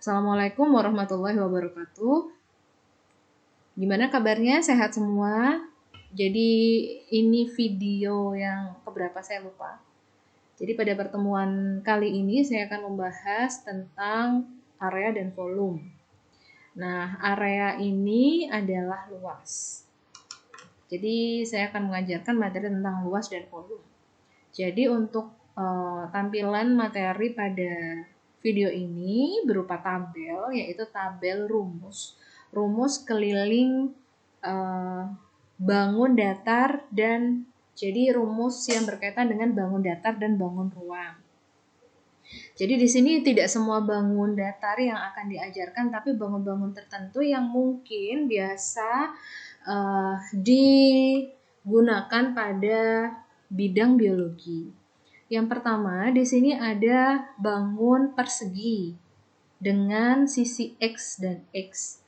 Assalamualaikum warahmatullahi wabarakatuh. Gimana kabarnya? Sehat semua? Jadi ini video yang keberapa saya lupa. Jadi pada pertemuan kali ini saya akan membahas tentang area dan volume. Nah, area ini adalah luas. Jadi saya akan mengajarkan materi tentang luas dan volume. Jadi untuk tampilan materi pada video ini berupa tabel, yaitu tabel rumus keliling bangun datar, dan jadi rumus yang berkaitan dengan bangun datar dan bangun ruang. Jadi di sini tidak semua bangun datar yang akan diajarkan, tapi bangun-bangun tertentu yang mungkin biasa digunakan pada bidang biologi. Yang pertama, di sini ada bangun persegi dengan sisi X dan X.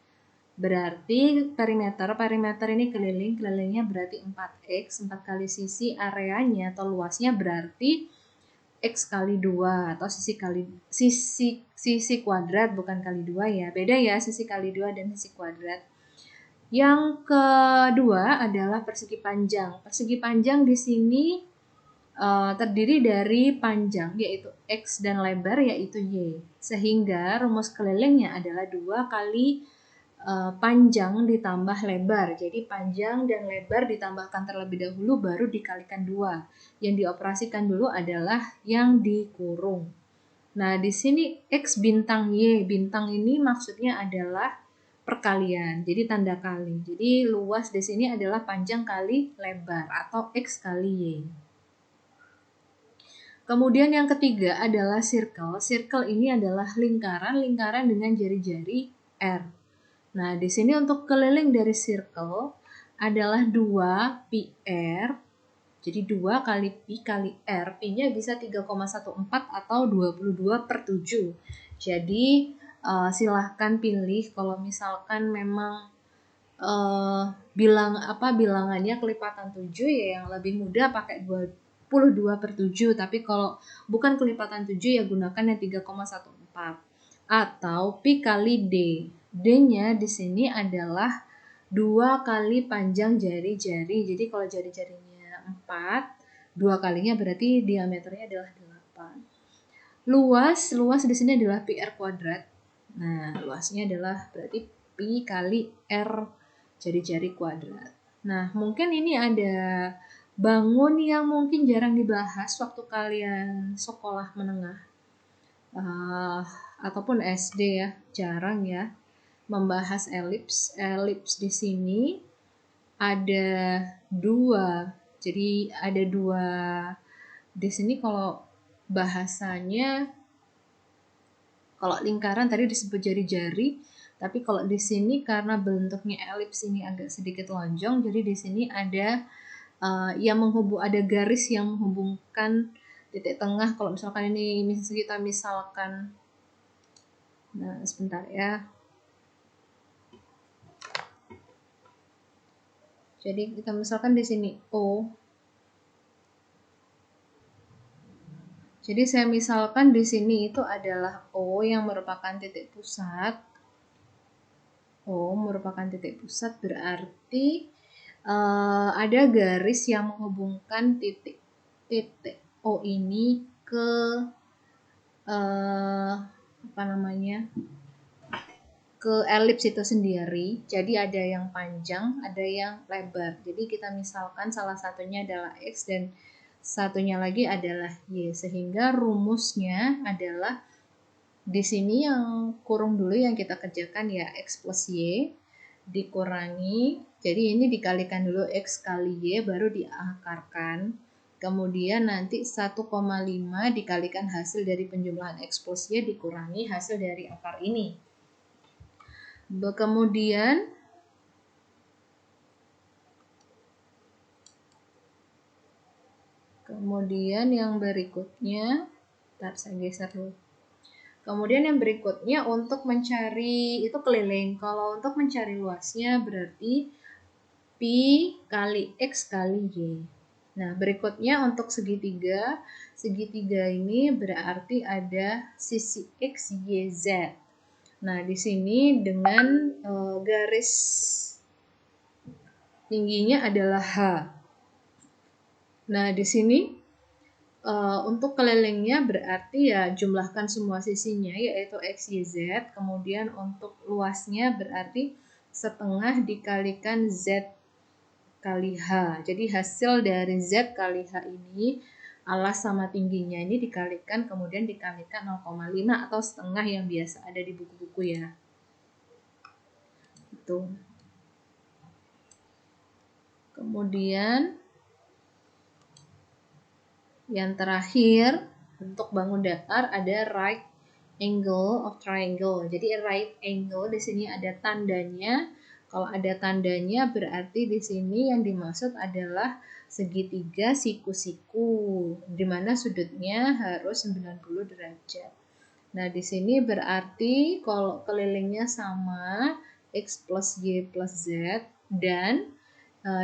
Berarti perimeter ini kelilingnya berarti 4X, 4 kali sisi areanya atau luasnya berarti X kali 2 atau sisi kuadrat, bukan kali 2 ya. Beda ya sisi kali 2 dan sisi kuadrat. Yang kedua adalah persegi panjang. Persegi panjang di sini terdiri dari panjang yaitu X dan lebar yaitu Y. Sehingga rumus kelilingnya adalah 2 kali panjang ditambah lebar. Jadi panjang dan lebar ditambahkan terlebih dahulu baru dikalikan 2. Yang dioperasikan dulu adalah yang dikurung. Nah, di sini X bintang Y. Bintang ini maksudnya adalah perkalian. Jadi tanda kali. Jadi luas di sini adalah panjang kali lebar atau X kali Y. Kemudian yang ketiga adalah circle. Circle ini adalah lingkaran dengan jari-jari R. Nah, di sini untuk keliling dari circle adalah 2 PR. Jadi 2 kali Pi kali R. Pi-nya bisa 3,14 atau 22/7. Jadi silahkan pilih kalau misalkan memang bilangannya kelipatan 7 ya, yang lebih mudah pakai 22/7, tapi kalau bukan kelipatan 7 ya gunakan yang 3,14 atau Pi kali D. D-nya di sini adalah 2 kali panjang jari-jari. Jadi kalau jari-jarinya 4, 2 kalinya berarti diameternya adalah 8. Luas di sini adalah PR kuadrat. Nah, luasnya adalah berarti Pi kali R jari-jari kuadrat. Nah, mungkin ini ada bangun yang mungkin jarang dibahas waktu kalian sekolah menengah ataupun SD ya, jarang ya membahas elips. Elips di sini ada 2. Jadi ada 2 di sini. Kalau bahasanya, kalau lingkaran tadi disebut jari-jari, tapi kalau di sini karena bentuknya elips ini agak sedikit lonjong, jadi di sini ada ada garis yang menghubungkan titik tengah. Kalau misalkan ini kita misalkan, nah sebentar ya. Jadi kita misalkan di sini O. Jadi saya misalkan di sini itu adalah O yang merupakan titik pusat. O merupakan titik pusat berarti ada garis yang menghubungkan titik O ini ke ke elips itu sendiri. Jadi ada yang panjang, ada yang lebar. Jadi kita misalkan salah satunya adalah X dan satunya lagi adalah Y, sehingga rumusnya adalah di sini yang kurung dulu yang kita kerjakan ya, X plus Y dikurangi, jadi ini dikalikan dulu X kali Y baru diakarkan, kemudian nanti 1,5 dikalikan hasil dari penjumlahan X plus Y dikurangi hasil dari akar ini. Kemudian yang berikutnya, saya geser dulu. Kemudian yang berikutnya untuk mencari itu keliling. Kalau untuk mencari luasnya berarti Pi kali X kali Y. Nah, berikutnya untuk segitiga. Segitiga ini berarti ada sisi X, Y, Z. Nah, di sini dengan garis tingginya adalah H. Nah, di sini untuk kelilingnya berarti ya jumlahkan semua sisinya yaitu X, Y, Z. Kemudian untuk luasnya berarti setengah dikalikan Z kali H. Jadi hasil dari Z kali H ini, alas sama tingginya ini dikalikan, kemudian dikalikan 0,5 atau setengah yang biasa ada di buku-buku ya. Itu. Kemudian yang terakhir, untuk bangun datar ada right angle of triangle. Jadi right angle di sini ada tandanya. Kalau ada tandanya berarti di sini yang dimaksud adalah segitiga siku-siku, di mana sudutnya harus 90 derajat. Nah, di sini berarti kalau kelilingnya sama X plus Y plus Z, dan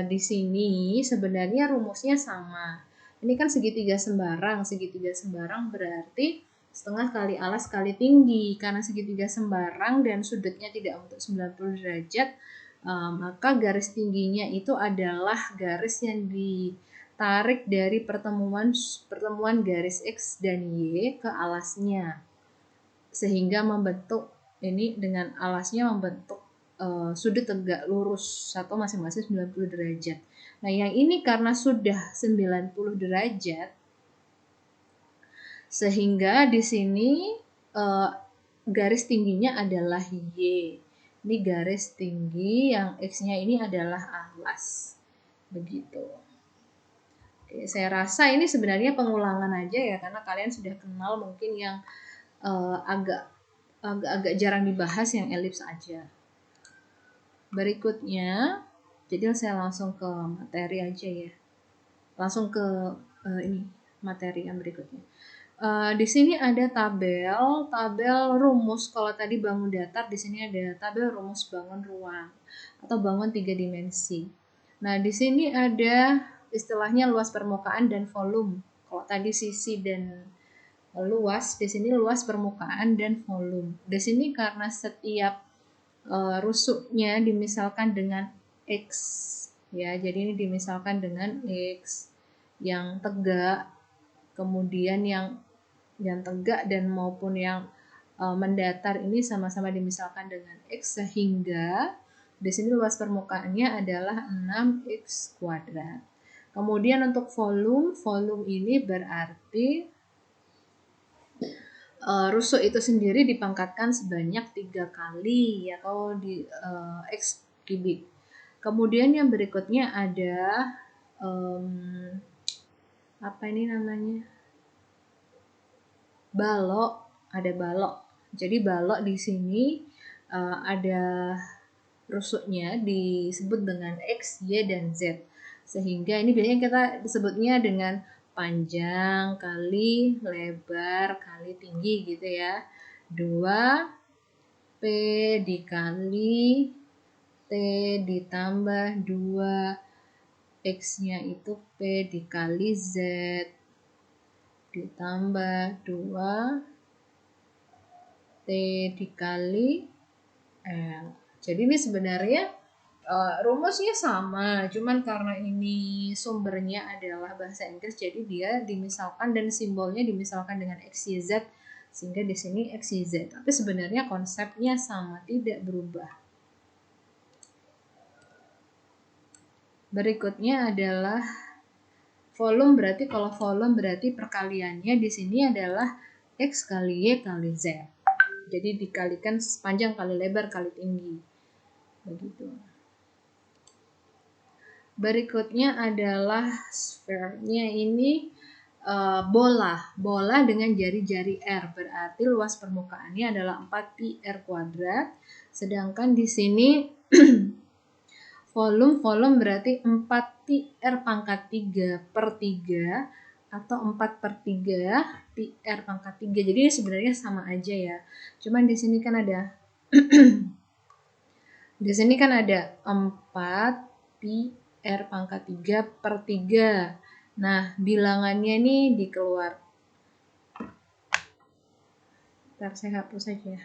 di sini sebenarnya rumusnya sama. Ini kan segitiga sembarang. Segitiga sembarang berarti setengah kali alas kali tinggi. Karena segitiga sembarang dan sudutnya tidak untuk 90 derajat, maka garis tingginya itu adalah garis yang ditarik dari pertemuan garis X dan Y ke alasnya. Sehingga membentuk, ini dengan alasnya membentuk sudut tegak lurus atau masing-masing 90 derajat. Nah, yang ini karena sudah 90 derajat, sehingga di sini garis tingginya adalah Y. Ini garis tinggi yang X-nya ini adalah alas. Begitu. Oke, saya rasa ini sebenarnya pengulangan aja ya, karena kalian sudah kenal mungkin yang agak jarang dibahas yang elips aja. Berikutnya, jadi saya langsung ke materi aja ya. Langsung ke ini materi yang berikutnya. Di sini ada tabel rumus. Kalau tadi bangun datar, di sini ada tabel rumus bangun ruang atau bangun 3 dimensi. Nah, di sini ada istilahnya luas permukaan dan volume. Kalau tadi sisi dan luas, di sini luas permukaan dan volume. Di sini karena setiap rusuknya dimisalkan dengan X ya, jadi ini dimisalkan dengan X yang tegak, kemudian yang tegak dan maupun yang mendatar ini sama-sama dimisalkan dengan X, sehingga di sini luas permukaannya adalah 6X kuadrat. Kemudian untuk volume ini berarti rusuk itu sendiri dipangkatkan sebanyak 3 kali atau di X kubik. Kemudian yang berikutnya ada apa ini namanya? Balok, ada balok. Jadi balok di sini ada rusuknya disebut dengan X, Y, dan Z. Sehingga ini biasanya kita disebutnya dengan panjang kali lebar kali tinggi gitu ya. 2P dikali T ditambah 2 X-nya itu P dikali Z ditambah 2 T dikali L. Jadi ini sebenarnya rumusnya sama, cuman karena ini sumbernya adalah bahasa Inggris, jadi dia dimisalkan dan simbolnya dimisalkan dengan X, Y, Z, sehingga di sini X, Y, Z. Tapi sebenarnya konsepnya sama, tidak berubah. Berikutnya adalah volume. Berarti kalau volume berarti perkaliannya di sini adalah X kali Y kali Z. Jadi dikalikan panjang kali lebar kali tinggi. Begitu. Berikutnya adalah sphere-nya ini bola dengan jari-jari R, berarti luas permukaannya adalah 4pi R kuadrat. Sedangkan di sini volume berarti 4pi R pangkat 3 per 3 atau 4 per 3 pi R pangkat 3. Jadi sebenarnya sama aja ya. Cuman di sini kan ada di sini kan ada 4 pi R pangkat 3 per 3. Nah, bilangannya nih dikeluar. Ntar saya hapus aja.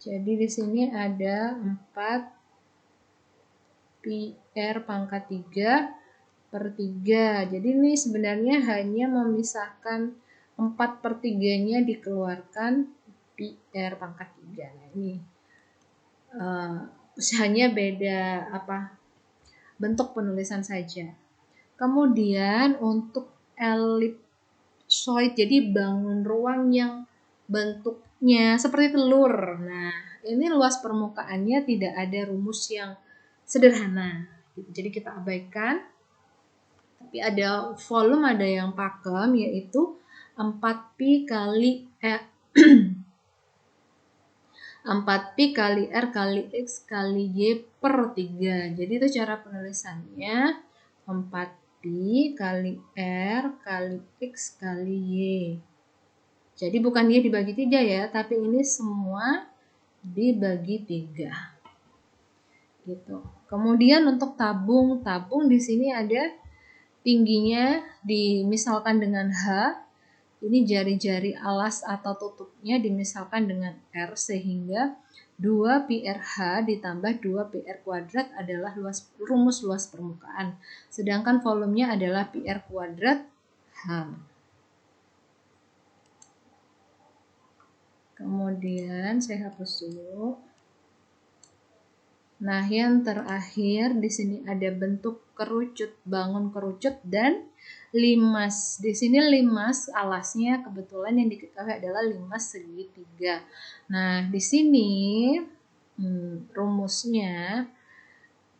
Jadi di sini ada 4 pi R pangkat 3 per 3. Jadi ini sebenarnya hanya memisahkan 4/3-nya dikeluarkan pi R pangkat 3. Nah, ini hanya beda bentuk penulisan saja. Kemudian untuk ellipsoid, jadi bangun ruang yang bentuknya seperti telur. Nah, ini luas permukaannya tidak ada rumus yang sederhana. Jadi kita abaikan. Tapi ada volume, ada yang pakem, yaitu 4pi kali 4pi kali R kali X kali Y per 3. Jadi itu cara penulisannya 4pi kali R kali X kali Y. Jadi bukan Y dibagi 3 ya, tapi ini semua dibagi 3. Gitu. Kemudian untuk tabung di sini ada tingginya dimisalkan dengan H. Ini jari-jari alas atau tutupnya dimisalkan dengan R, sehingga 2 pi RH ditambah 2 pi R kuadrat adalah rumus luas permukaan. Sedangkan volumenya adalah pi R kuadrat H. Kemudian saya hapus dulu. Nah, yang terakhir di sini ada bentuk kerucut, bangun kerucut dan limas. Di sini limas alasnya kebetulan yang diketahui adalah limas segitiga. Nah, di sini rumusnya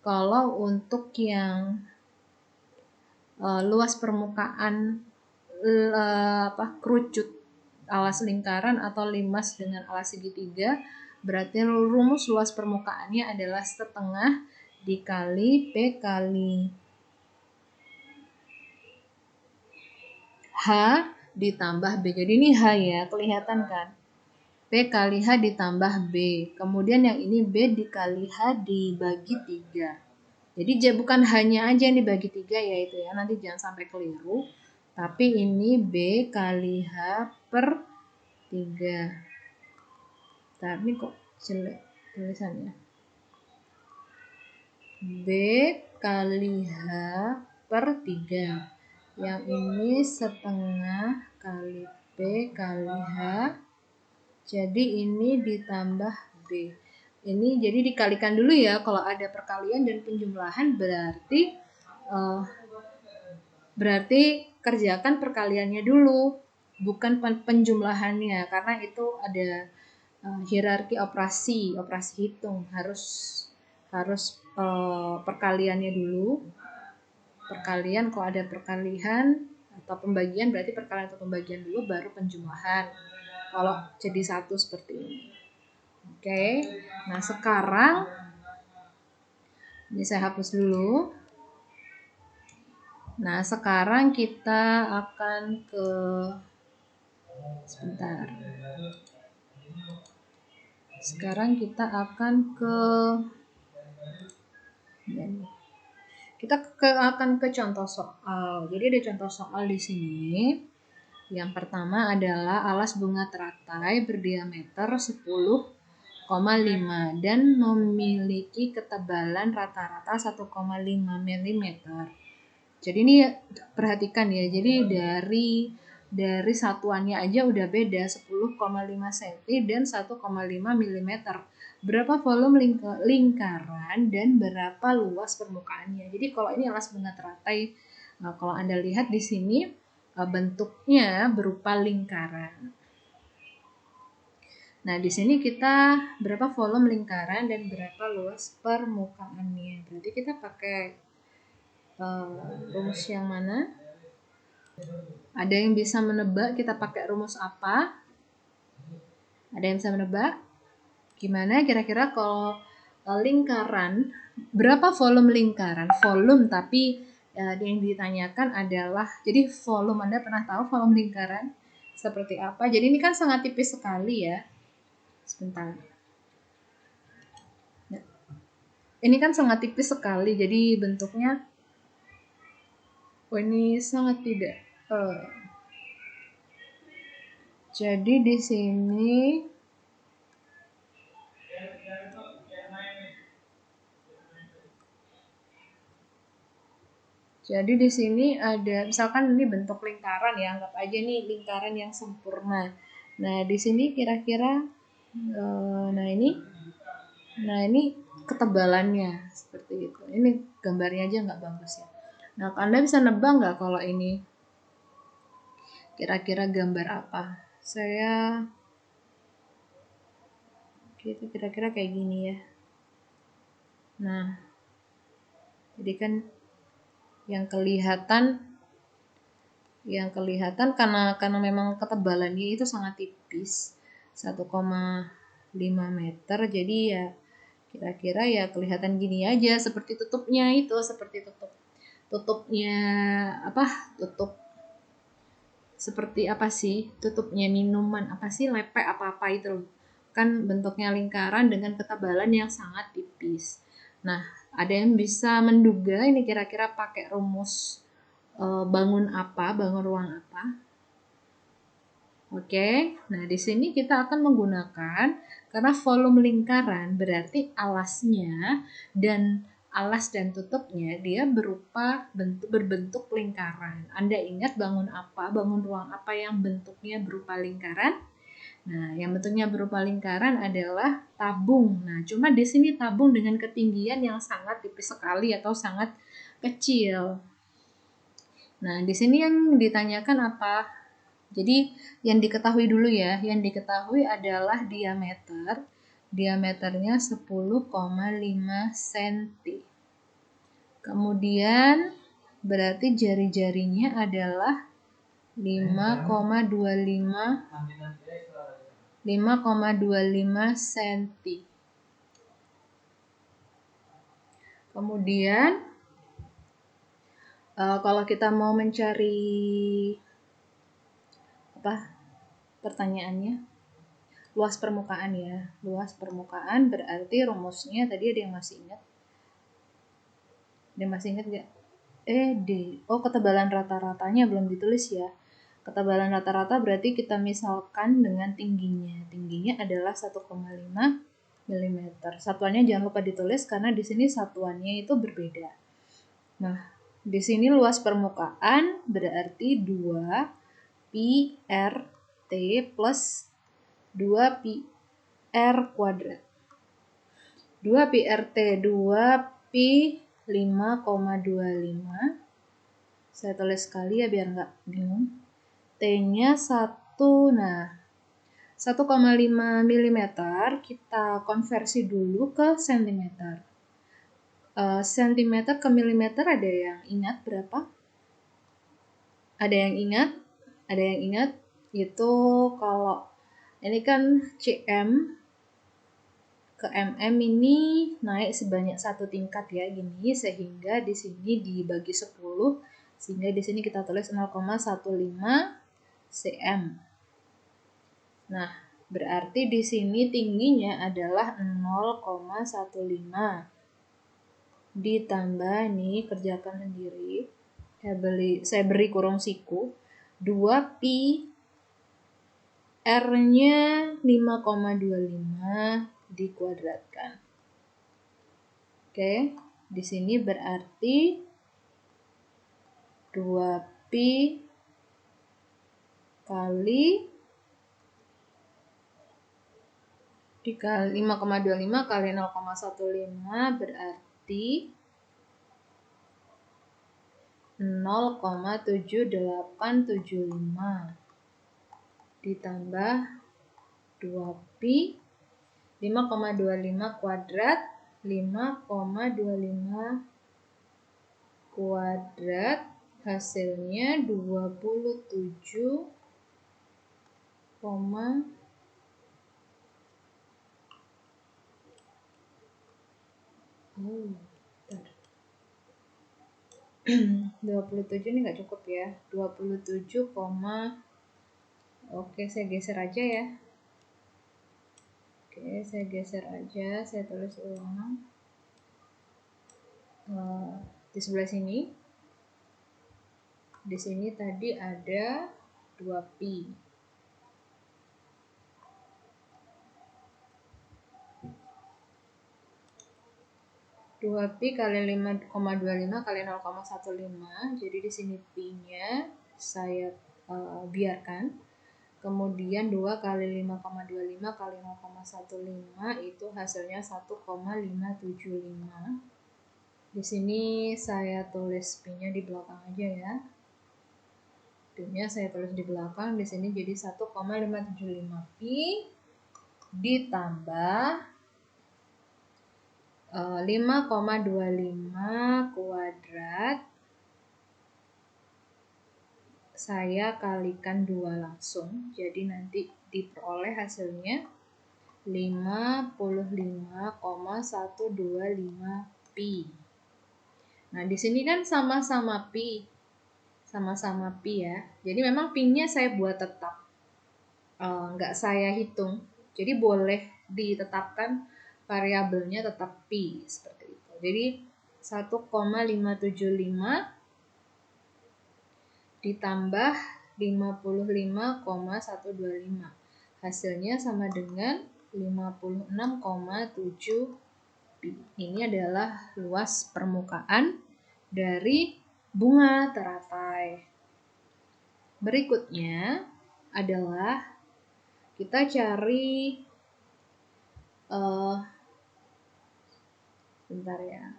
kalau untuk yang luas permukaan kerucut alas lingkaran atau limas dengan alas segitiga, berarti rumus luas permukaannya adalah setengah dikali P kali H ditambah B. Jadi ini H ya, kelihatan kan? P kali H ditambah B. Kemudian yang ini B dikali H dibagi 3. Jadi bukan hanya aja yang dibagi 3 ya itu ya, nanti jangan sampai keliru. Tapi ini B kali H per 3. Tapi kok jelek tulisannya. B kali H per 3. Yang ini setengah kali P kali H. Jadi ini ditambah B. Ini jadi dikalikan dulu ya. Kalau ada perkalian dan penjumlahan berarti kerjakan perkaliannya dulu, bukan penjumlahannya, karena itu ada hierarki operasi hitung, harus perkaliannya dulu. Perkalian, kalau ada perkalian atau pembagian berarti perkalian atau pembagian dulu baru penjumlahan. Kalau jadi satu seperti ini. Oke. Nah, sekarang ini saya hapus dulu. Nah, sekarang kita akan ke Sekarang kita akan ke contoh soal. Jadi ada contoh soal di sini. Yang pertama adalah alas bunga teratai berdiameter 10,5 dan memiliki ketebalan rata-rata 1,5 mm. Jadi ini perhatikan ya. Jadi dari satuannya aja udah beda, 10,5 cm dan 1,5 mm. Berapa volume lingkaran dan berapa luas permukaannya. Jadi kalau ini alas bunga teratai, kalau Anda lihat di sini bentuknya berupa lingkaran. Nah, di sini kita berapa volume lingkaran dan berapa luas permukaannya. Berarti kita pakai rumus yang mana? Ada yang bisa menebak kita pakai rumus apa? Ada yang bisa menebak? Gimana kira-kira kalau lingkaran, berapa volume lingkaran? Volume, tapi yang ditanyakan adalah, jadi volume, Anda pernah tahu volume lingkaran seperti apa? Jadi ini kan sangat tipis sekali ya. Sebentar. Nah, ini kan sangat tipis sekali, jadi bentuknya ini sangat tidak. Jadi di sini Jadi di sini ada, misalkan ini bentuk lingkaran ya, anggap aja nih lingkaran yang sempurna. Nah, di sini kira-kira, nah ini ketebalannya seperti itu. Ini gambarnya aja nggak bagus ya. Nah, Anda bisa nebak nggak kalau ini kira-kira gambar apa? Saya gitu kira-kira kayak gini ya. Nah, jadi kan yang kelihatan karena memang ketebalannya itu sangat tipis, 1,5 meter, jadi ya kira-kira ya kelihatan gini aja, seperti tutupnya itu, seperti tutupnya apa, tutup seperti apa sih, tutupnya minuman apa sih, lepek apa-apa itu loh. Kan bentuknya lingkaran dengan ketebalan yang sangat tipis. Nah, ada yang bisa menduga ini kira-kira pakai rumus bangun apa, bangun ruang apa? Oke, nah di sini kita akan menggunakan, karena volume lingkaran berarti alas dan tutupnya dia berbentuk lingkaran. Anda ingat bangun apa, bangun ruang apa yang bentuknya berupa lingkaran? Nah, yang bentuknya berupa lingkaran adalah tabung. Nah, cuma di sini tabung dengan ketinggian yang sangat tipis sekali atau sangat kecil. Nah, di sini yang ditanyakan apa? Jadi yang diketahui dulu ya, yang diketahui adalah diameternya 10,5 cm. Kemudian berarti jari-jarinya adalah 5,25 cm. Kemudian kalau kita mau mencari pertanyaannya, luas permukaan ya. Luas permukaan berarti rumusnya tadi ada yang masih ingat? Ada yang masih ingat nggak? D. Oh, ketebalan rata-ratanya belum ditulis ya. Ketebalan rata-rata berarti kita misalkan dengan tingginya. Tingginya adalah 1,5 mm. Satuannya jangan lupa ditulis karena di sini satuannya itu berbeda. Nah, di sini luas permukaan berarti 2 pi r T plus 2 pi R kuadrat. 2 pi RT 2 pi 5,25. Saya tulis sekali ya biar nggak bingung. T-nya 1, nah 1,5 mm kita konversi dulu ke cm. Cm ke milimeter ada yang ingat berapa? Ada yang ingat? Ada yang ingat? Itu kalau ini kan cm ke mm ini naik sebanyak 1 tingkat ya gini, sehingga di sini dibagi 10, sehingga di sini kita tulis 0,15 cm. Nah, berarti di sini tingginya adalah 0,15 ditambah nih, kerjakan sendiri. Saya beri kurung siku 2 pi R-nya 5,25 dikuadratkan. Oke, di sini berarti 2 pi kali 5,25 kali 0,15 berarti 0,7875 ditambah 2 pi 5,25 kuadrat 5,25 kuadrat hasilnya 27, 27 ini nggak cukup ya, 27, oke saya geser aja ya. Oke, saya geser aja, saya tulis ulang. Di sebelah sini. Di sini tadi ada 2 pi. 2pi kali 5,25 kali 0,15. Jadi di sini pi-nya saya biarkan. Kemudian 2 kali 5,25 kali 0,15 itu hasilnya 1,575. Di sini saya tulis pi-nya di belakang aja ya. Pi-nya saya tulis di belakang, di sini jadi 1,575 pi ditambah 5,25 kuadrat saya kalikan 2 langsung, jadi nanti diperoleh hasilnya 55,125 pi. Nah, di sini kan sama-sama pi ya. Jadi memang pi-nya saya buat tetap, nggak saya hitung. Jadi boleh ditetapkan variabelnya tetap pi seperti itu. Jadi 1,575 ditambah 55,125. Hasilnya sama dengan 56,7 pi. Ini adalah luas permukaan dari bunga teratai. Berikutnya adalah kita cari bentar ya.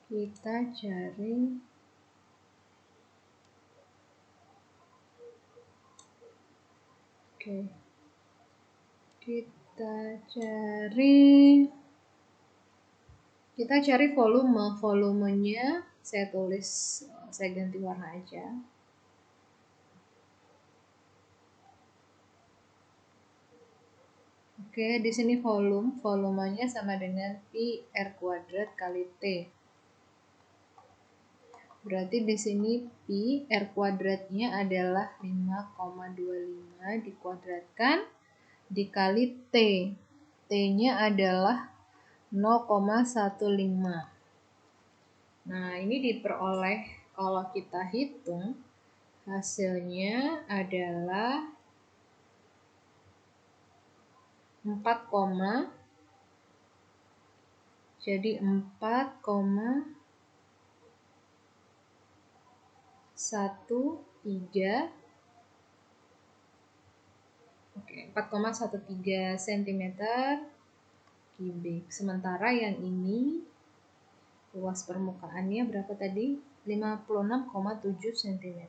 Kita cari kita cari volumenya saya tulis, saya ganti warna aja. Oke, di sini volumenya sama dengan pi r kuadrat kali t. Berarti di sini pi r kuadratnya adalah 5,25 dikuadratkan dikali t. T-nya adalah 0,15. Nah, ini diperoleh kalau kita hitung hasilnya adalah 4, jadi 4,13 cm kubik. Sementara yang ini luas permukaannya berapa tadi? 56,7 cm.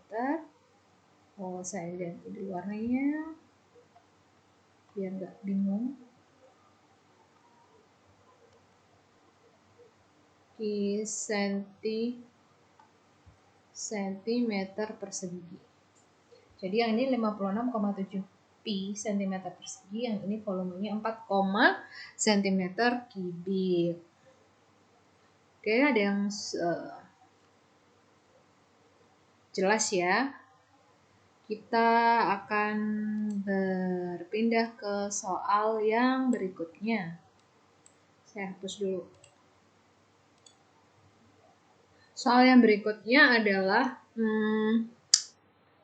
Oh, saya ganti dulu warnanya biar nggak bingung. Di sentimeter persegi. Jadi yang ini 56,7 pi cm persegi, yang ini volumenya 4, cm kubik. Oke, ada yang jelas ya? Kita akan berpindah ke soal yang berikutnya. Saya hapus dulu. Soal yang berikutnya adalah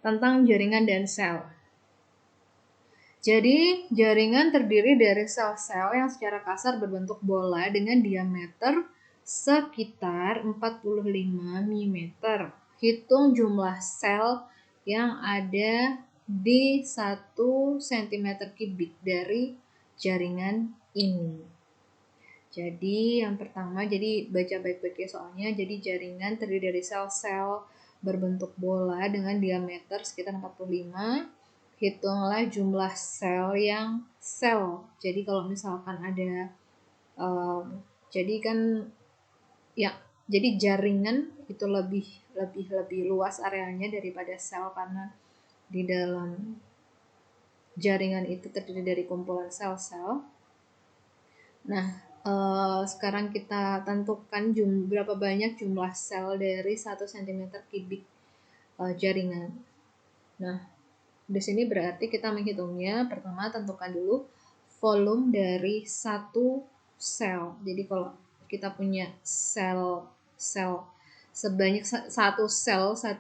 tentang jaringan dan sel. Jadi, jaringan terdiri dari sel-sel yang secara kasar berbentuk bola dengan diameter sekitar 45 mm. Hitung jumlah sel yang ada di 1 cm kubik dari jaringan ini. Jadi yang pertama, jadi baca baik-baik ya soalnya. Jadi jaringan terdiri dari sel-sel berbentuk bola dengan diameter sekitar 45. Hitunglah jumlah sel. Jadi kalau misalkan ada jadi kan ya, jadi jaringan itu lebih luas areanya daripada sel, karena di dalam jaringan itu terdiri dari kumpulan sel-sel. Nah, sekarang kita tentukan berapa banyak jumlah sel dari 1 cm kubik jaringan. Nah, di sini berarti kita menghitungnya. Pertama, tentukan dulu volume dari satu sel. Jadi kalau kita punya sel sebanyak satu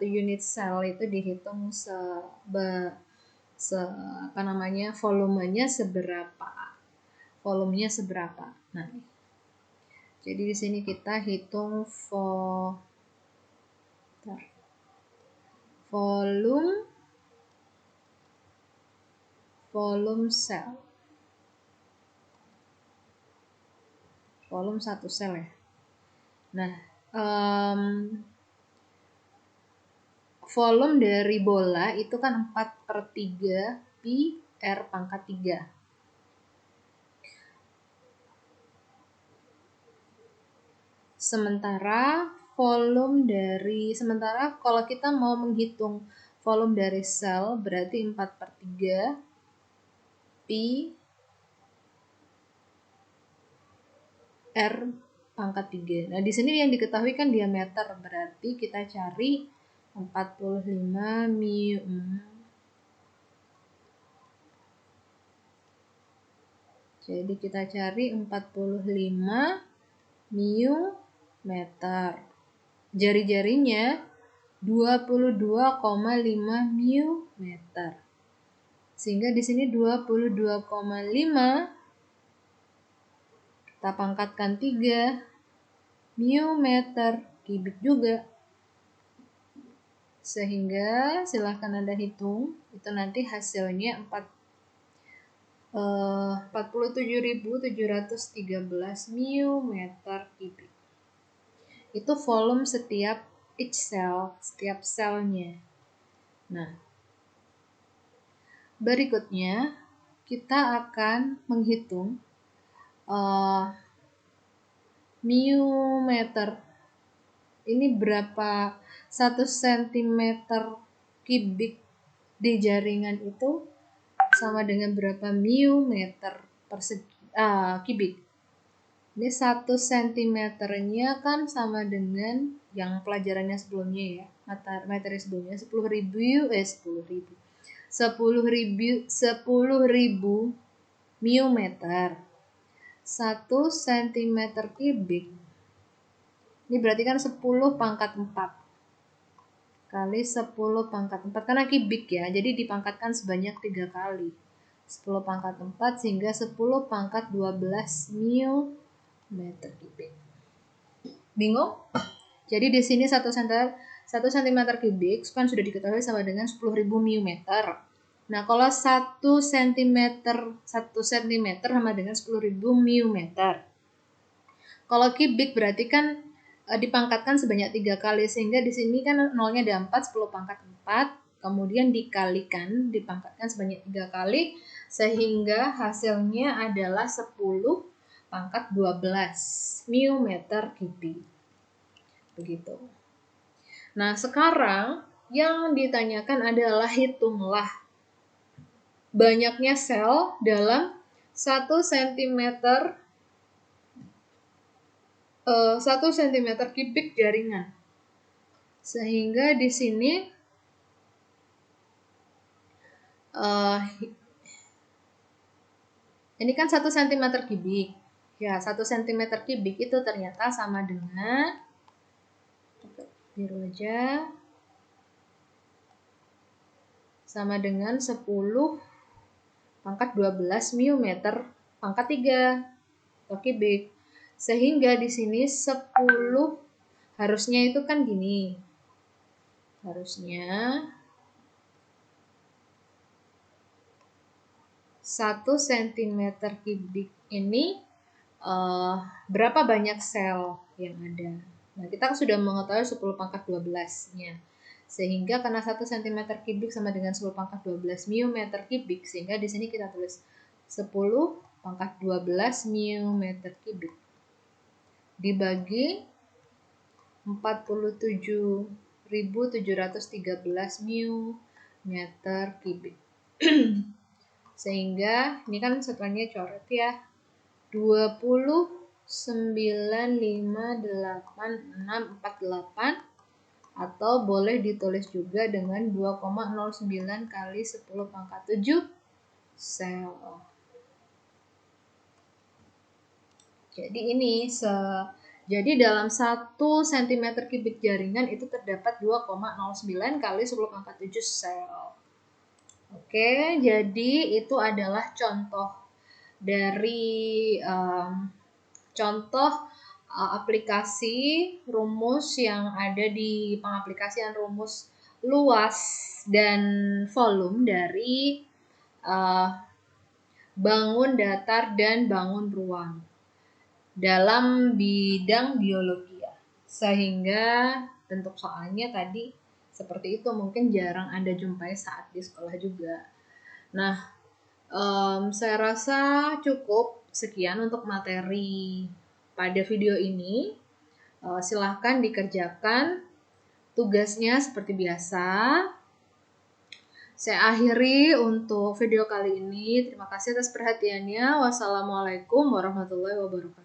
unit sel itu dihitung volumenya seberapa. Nah, jadi di sini kita hitung volume sel. Volume satu sel ya. Nah, volume dari bola itu kan 4/3 pi R pangkat 3. Sementara kalau kita mau menghitung volume dari sel berarti 4/3 pi R pangkat 3. Nah, di sini yang diketahui kan diameter, berarti kita cari 45 mu. Jadi kita cari 45 mu meter. Jari-jarinya 22,5 mu meter. Sehingga di sini 22,5 kita pangkatkan 3 mu meter kubik juga. Sehingga silahkan Anda hitung, itu nanti hasilnya 47.713 mu meter kubik. Itu volume setiap selnya. Nah, berikutnya kita akan menghitung mu meter. Ini berapa 1 cm kubik di jaringan itu sama dengan berapa mu meter kubik. Ini 1 cm-nya kan sama dengan yang pelajarannya sebelumnya ya, materi sebelumnya 10.000 mu meter. 1 cm kubik ini berarti kan 10 pangkat 4 kali 10 pangkat 4 karena kubik ya, jadi dipangkatkan sebanyak 3 kali 10 pangkat 4 sehingga 10 pangkat 12 mu meter kubik. Bingung? Jadi di sini 1 cm kubik kan sudah diketahui sama dengan 10.000 mu meter. Nah, kalau 1 cm sama dengan 10.000 mu meter. Kalau kubik berarti kan dipangkatkan sebanyak 3 kali, sehingga di sini kan nolnya ada 4, 10 pangkat 4, kemudian dikalikan, dipangkatkan sebanyak 3 kali, sehingga hasilnya adalah 10 pangkat 12 mu meter kubik. Begitu. Nah, sekarang yang ditanyakan adalah hitunglah banyaknya sel dalam 1 cm kubik jaringan. Sehingga di sini ini kan 1 cm kubik. Ya, 1 cm kubik itu ternyata sama dengan biru aja. Sama dengan 10 pangkat 12 mu meter pangkat 3 kubik. Sehingga di sini 10 harusnya itu kan gini. Harusnya 1 cm kubik ini berapa banyak sel yang ada. Nah, kita sudah mengetahui 10 pangkat 12-nya. Sehingga karena 1 cm kubik sama dengan 10 pangkat 12 mu meter kubik, sehingga di sini kita tulis 10 pangkat 12 mu meter kubik dibagi 47.713 mu meter kubik. Sehingga ini kan setelahnya coret ya, 20,958,648 atau boleh ditulis juga dengan 2,09 kali 10 pangkat 7 sel. Jadi ini jadi dalam 1 cm kubik jaringan itu terdapat 2,09 kali 10 pangkat 7 sel. Oke, jadi itu adalah contoh dari contoh aplikasi rumus yang ada di pengaplikasian rumus luas dan volume dari uh, bangun datar dan bangun ruang dalam bidang biologi ya. Sehingga bentuk soalnya tadi seperti itu mungkin jarang Anda jumpai saat di sekolah juga. Nah, saya rasa cukup sekian untuk materi pada video ini. Silahkan dikerjakan tugasnya seperti biasa. Saya akhiri untuk video kali ini. Terima kasih atas perhatiannya. Wassalamualaikum warahmatullahi wabarakatuh.